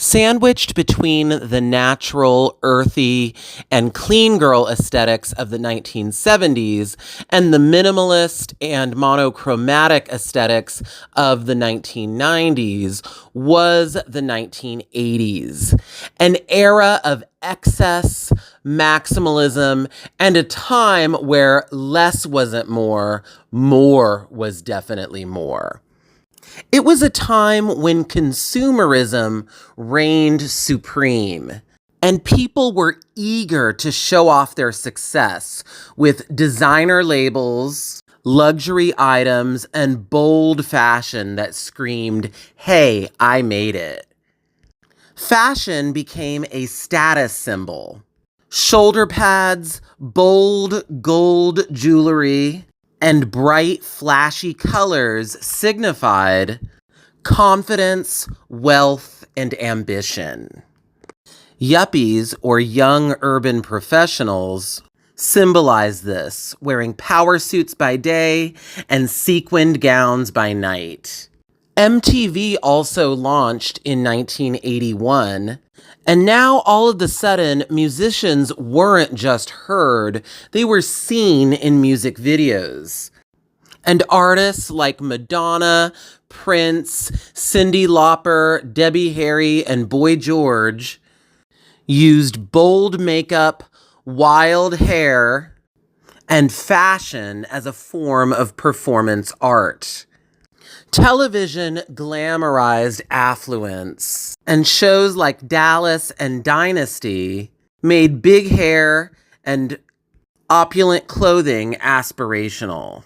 Sandwiched between the natural, earthy, and clean girl aesthetics of the 1970s and the minimalist and monochromatic aesthetics of the 1990s was the 1980s, an era of excess, maximalism, and a time where less wasn't more was definitely more. It was a time when consumerism reigned supreme, and people were eager to show off their success with designer labels, luxury items, and bold fashion that screamed, "Hey, I made it." Fashion became a status symbol. Shoulder pads, bold gold jewelry, and bright, flashy colors signified confidence, wealth, and ambition. Yuppies, or young urban professionals, symbolize this, wearing power suits by day and sequined gowns by night. MTV also launched in 1981, and now all of a sudden, musicians weren't just heard, they were seen in music videos. And artists like Madonna, Prince, Cyndi Lauper, Debbie Harry, and Boy George used bold makeup, wild hair, and fashion as a form of performance art. Television glamorized affluence, and shows like Dallas and Dynasty made big hair and opulent clothing aspirational.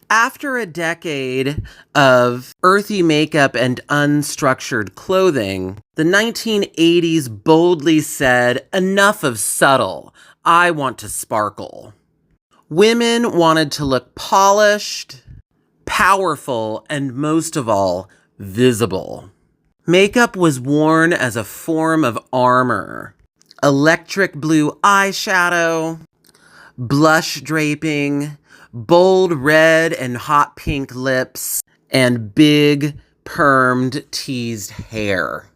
After a decade of earthy makeup and unstructured clothing, the 1980s boldly said, "Enough of subtle, I want to sparkle." Women wanted to look polished, powerful, and most of all, visible. Makeup was worn as a form of armor. Electric blue eyeshadow, blush draping, bold red and hot pink lips, and big, permed, teased hair.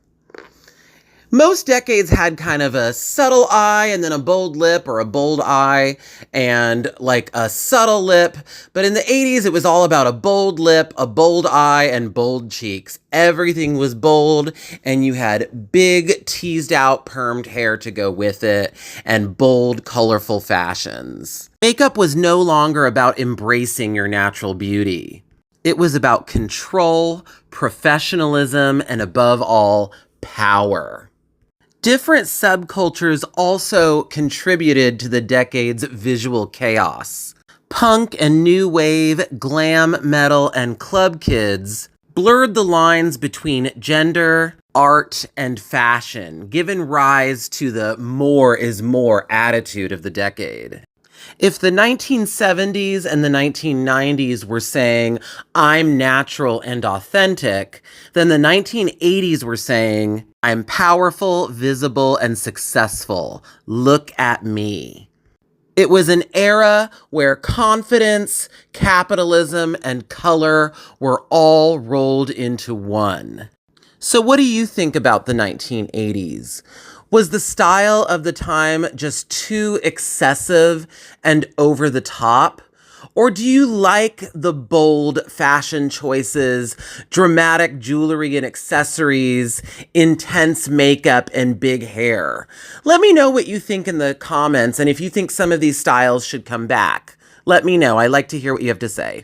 Most decades had kind of a subtle eye and then a bold lip, or a bold eye and like a subtle lip. But in the 80s, it was all about a bold lip, a bold eye, and bold cheeks. Everything was bold, and you had big, teased out, permed hair to go with it, and bold, colorful fashions. Makeup was no longer about embracing your natural beauty. It was about control, professionalism, and above all, power. Different subcultures also contributed to the decade's visual chaos. Punk and new wave, glam, metal, and club kids blurred the lines between gender, art, and fashion, giving rise to the more is more attitude of the decade. If the 1970s and the 1990s were saying, "I'm natural and authentic," then the 1980s were saying, "I'm powerful, visible, and successful. Look at me." It was an era where confidence, capitalism, and color were all rolled into one. So what do you think about the 1980s? Was the style of the time just too excessive and over the top? Or do you like the bold fashion choices, dramatic jewelry and accessories, intense makeup, and big hair? Let me know what you think in the comments, and if you think some of these styles should come back. Let me know. I like to hear what you have to say.